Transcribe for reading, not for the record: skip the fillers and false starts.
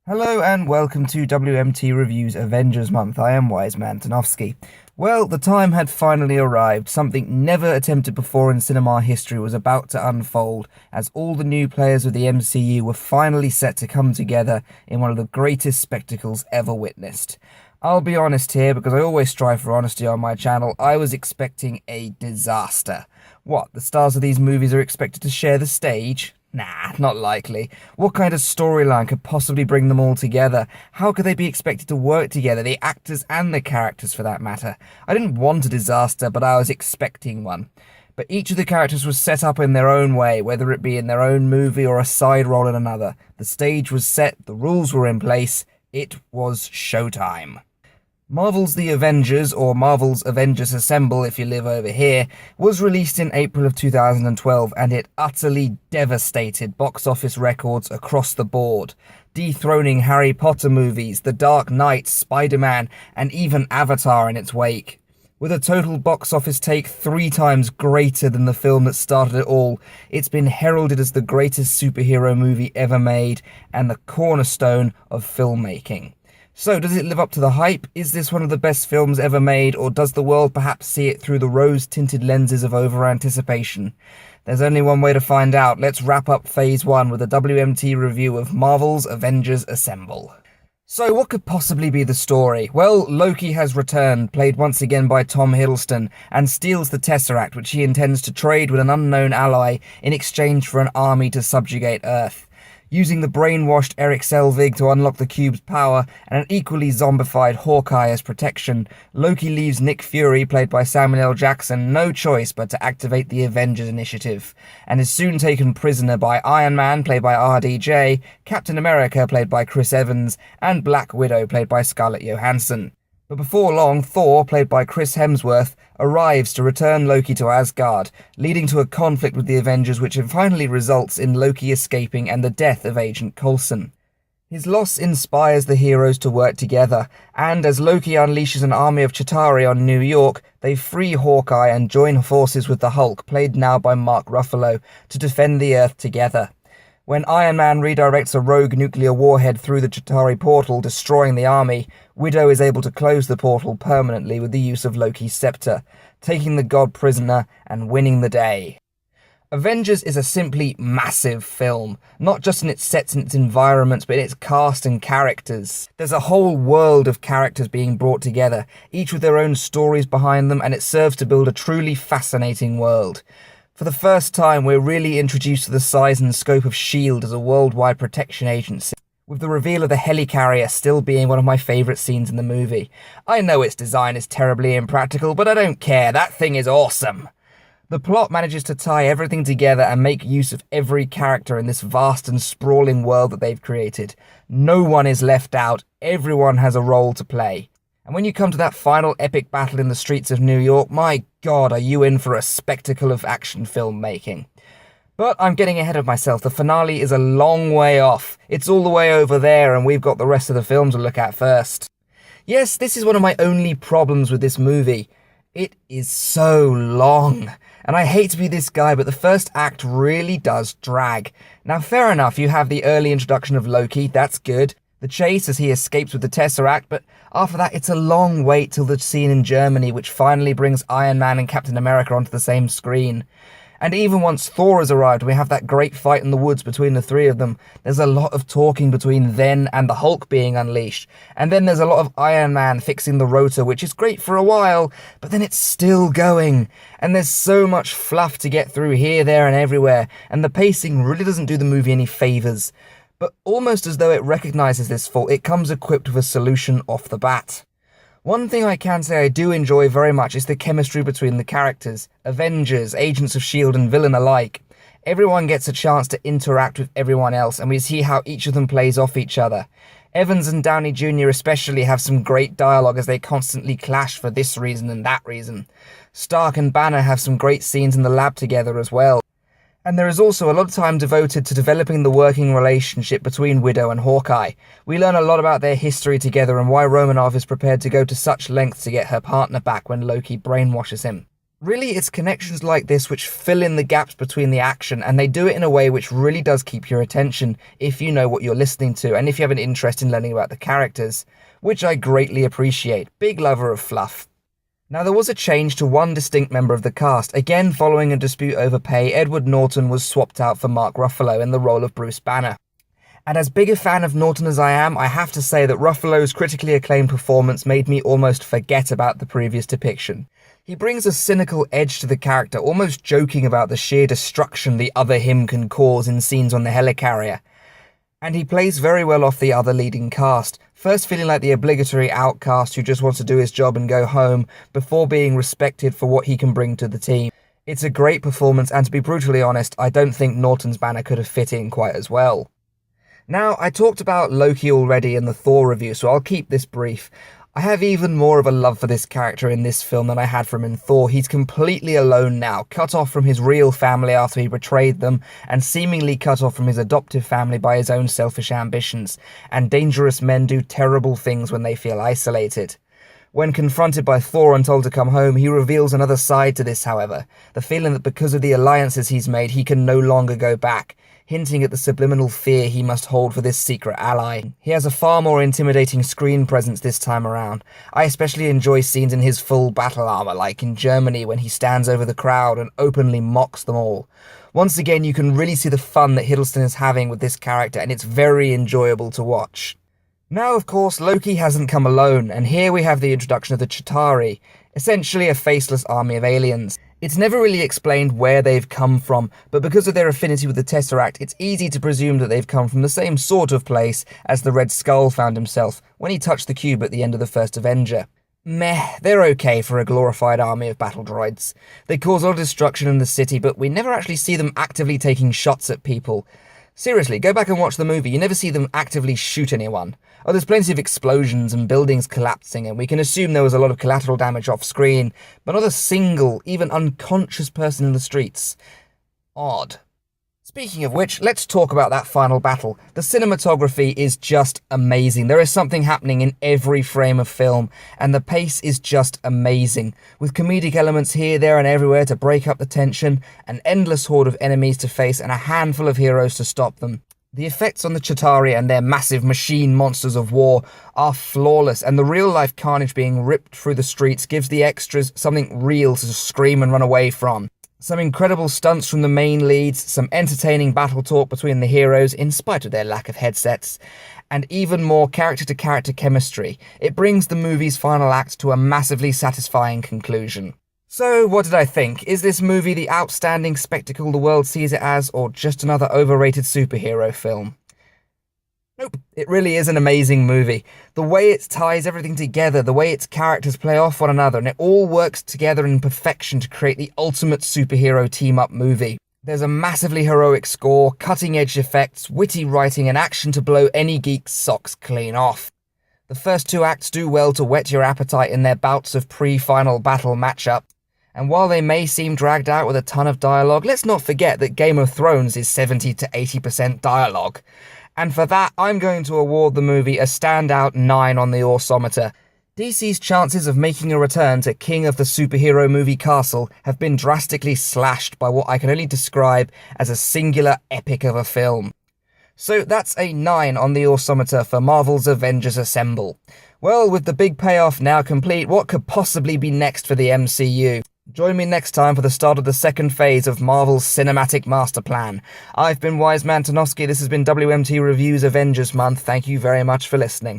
Hello and welcome to WMT Reviews Avengers Month. I am Wiseman Tanofsky. Well, the time had finally arrived. Something never attempted before in cinema history was about to unfold, as all the new players of the MCU were finally set to come together in one of the greatest spectacles ever witnessed. I'll be honest here, because I always strive for honesty on my channel. I was expecting a disaster. What, the stars of these movies are expected to share the stage? Nah, not likely. What kind of storyline could possibly bring them all together? How could they be expected to work together, the actors and the characters for that matter? I didn't want a disaster, but I was expecting one. But each of the characters was set up in their own way, whether it be in their own movie or a side role in another. The stage was set, the rules were in place, it was showtime. Marvel's The Avengers, or Marvel's Avengers Assemble if you live over here, was released in April of 2012 and it utterly devastated box office records across the board, dethroning Harry Potter movies, The Dark Knight, Spider-Man, and even Avatar in its wake. With a total box office take 3 times greater than the film that started it all, it's been heralded as the greatest superhero movie ever made and the cornerstone of filmmaking. So, does it live up to the hype? Is this one of the best films ever made, or does the world perhaps see it through the rose-tinted lenses of over-anticipation? There's only one way to find out. Let's wrap up Phase 1 with a WMT review of Marvel's Avengers Assemble. So, what could possibly be the story? Well, Loki has returned, played once again by Tom Hiddleston, and steals the Tesseract, which he intends to trade with an unknown ally in exchange for an army to subjugate Earth. Using the brainwashed Eric Selvig to unlock the cube's power and an equally zombified Hawkeye as protection, Loki leaves Nick Fury, played by Samuel L. Jackson, no choice but to activate the Avengers Initiative, and is soon taken prisoner by Iron Man, played by RDJ, Captain America, played by Chris Evans, and Black Widow, played by Scarlett Johannson. But before long, Thor, played by Chris Hemsworth, arrives to return Loki to Asgard, leading to a conflict with the Avengers which finally results in Loki escaping and the death of Agent Coulson. His loss inspires the heroes to work together, and as Loki unleashes an army of Chitauri on New York, they free Hawkeye and join forces with the Hulk, played now by Mark Ruffalo, to defend the Earth together. When Iron Man redirects a rogue nuclear warhead through the Chitauri portal, destroying the army, Widow is able to close the portal permanently with the use of Loki's scepter, taking the god prisoner and winning the day. Avengers is a simply massive film, not just in its sets and its environments, but in its cast and characters. There's a whole world of characters being brought together, each with their own stories behind them, and it serves to build a truly fascinating world. For the first time, we're really introduced to the size and scope of S.H.I.E.L.D. as a worldwide protection agency, with the reveal of the helicarrier still being one of my favourite scenes in the movie. I know its design is terribly impractical, but I don't care, that thing is awesome! The plot manages to tie everything together and make use of every character in this vast and sprawling world that they've created. No one is left out, everyone has a role to play. And when you come to that final epic battle in the streets of New York, my god, are you in for a spectacle of action filmmaking. But I'm getting ahead of myself. The finale is a long way off. It's all the way over there, and we've got the rest of the film to look at first. Yes, this is one of my only problems with this movie. It is so long. And I hate to be this guy, but the first act really does drag. Now, fair enough, you have the early introduction of Loki, that's good. The chase as he escapes with the Tesseract, but after that it's a long wait till the scene in Germany, which finally brings Iron Man and Captain America onto the same screen. And even once Thor has arrived, we have that great fight in the woods between the three of them. There's a lot of talking between then and the Hulk being unleashed. And then there's a lot of Iron Man fixing the rotor, which is great for a while, but then it's still going. And there's so much fluff to get through here, there, and everywhere, and the pacing really doesn't do the movie any favours. But almost as though it recognises this fault, it comes equipped with a solution off the bat. One thing I can say I do enjoy very much is the chemistry between the characters, Avengers, Agents of S.H.I.E.L.D. and villain alike. Everyone gets a chance to interact with everyone else, and we see how each of them plays off each other. Evans and Downey Jr. especially have some great dialogue as they constantly clash for this reason and that reason. Stark and Banner have some great scenes in the lab together as well. And there is also a lot of time devoted to developing the working relationship between Widow and Hawkeye. We learn a lot about their history together and why Romanov is prepared to go to such lengths to get her partner back when Loki brainwashes him. Really, it's connections like this which fill in the gaps between the action, and they do it in a way which really does keep your attention if you know what you're listening to and if you have an interest in learning about the characters, which I greatly appreciate. Big lover of fluff. Now, there was a change to one distinct member of the cast. Again, following a dispute over pay, Edward Norton was swapped out for Mark Ruffalo in the role of Bruce Banner. And as big a fan of Norton as I am, I have to say that Ruffalo's critically acclaimed performance made me almost forget about the previous depiction. He brings a cynical edge to the character, almost joking about the sheer destruction the other him can cause in scenes on the helicarrier. And he plays very well off the other leading cast, first feeling like the obligatory outcast who just wants to do his job and go home, before being respected for what he can bring to the team. It's a great performance, and to be brutally honest, I don't think Norton's Banner could have fit in quite as well. Now, I talked about Loki already in the Thor review, so I'll keep this brief. I have even more of a love for this character in this film than I had for him in Thor. He's completely alone now, cut off from his real family after he betrayed them, and seemingly cut off from his adoptive family by his own selfish ambitions. And dangerous men do terrible things when they feel isolated. When confronted by Thor and told to come home, he reveals another side to this, however. The feeling that because of the alliances he's made, he can no longer go back, hinting at the subliminal fear he must hold for this secret ally. He has a far more intimidating screen presence this time around. I especially enjoy scenes in his full battle armor, like in Germany when he stands over the crowd and openly mocks them all. Once again, you can really see the fun that Hiddleston is having with this character, and it's very enjoyable to watch. Now, of course, Loki hasn't come alone, and here we have the introduction of the Chitauri, essentially a faceless army of aliens. It's never really explained where they've come from, but because of their affinity with the Tesseract, it's easy to presume that they've come from the same sort of place as the Red Skull found himself when he touched the cube at the end of the first Avenger. Meh, they're okay for a glorified army of battle droids. They cause a lot of destruction in the city, but we never actually see them actively taking shots at people. Seriously, go back and watch the movie, you never see them actively shoot anyone. Oh, there's plenty of explosions and buildings collapsing, and we can assume there was a lot of collateral damage off screen, but not a single, even unconscious person in the streets. Odd. Speaking of which, let's talk about that final battle. The cinematography is just amazing. There is something happening in every frame of film, and the pace is just amazing. With comedic elements here, there, and everywhere to break up the tension, an endless horde of enemies to face, and a handful of heroes to stop them. The effects on the Chitauri and their massive machine monsters of war are flawless, and the real-life carnage being ripped through the streets gives the extras something real to scream and run away from. Some incredible stunts from the main leads, some entertaining battle talk between the heroes in spite of their lack of headsets, and even more character-to-character chemistry. It brings the movie's final act to a massively satisfying conclusion. So, what did I think? Is this movie the outstanding spectacle the world sees it as, or just another overrated superhero film? Nope, it really is an amazing movie. The way it ties everything together, the way its characters play off one another, and it all works together in perfection to create the ultimate superhero team-up movie. There's a massively heroic score, cutting-edge effects, witty writing, and action to blow any geek's socks clean off. The first two acts do well to whet your appetite in their bouts of pre-final battle matchup. And while they may seem dragged out with a ton of dialogue, let's not forget that Game of Thrones is 70 to 80% dialogue. And for that, I'm going to award the movie a standout 9 on the Awsometer. DC's chances of making a return to King of the Superhero Movie Castle have been drastically slashed by what I can only describe as a singular epic of a film. So that's a 9 on the Awsometer for Marvel's Avengers Assemble. Well, with the big payoff now complete, what could possibly be next for the MCU? Join me next time for the start of the second phase of Marvel's cinematic master plan. I've been Wise Man Tanofsky, this has been WMT Reviews Avengers Month. Thank you very much for listening.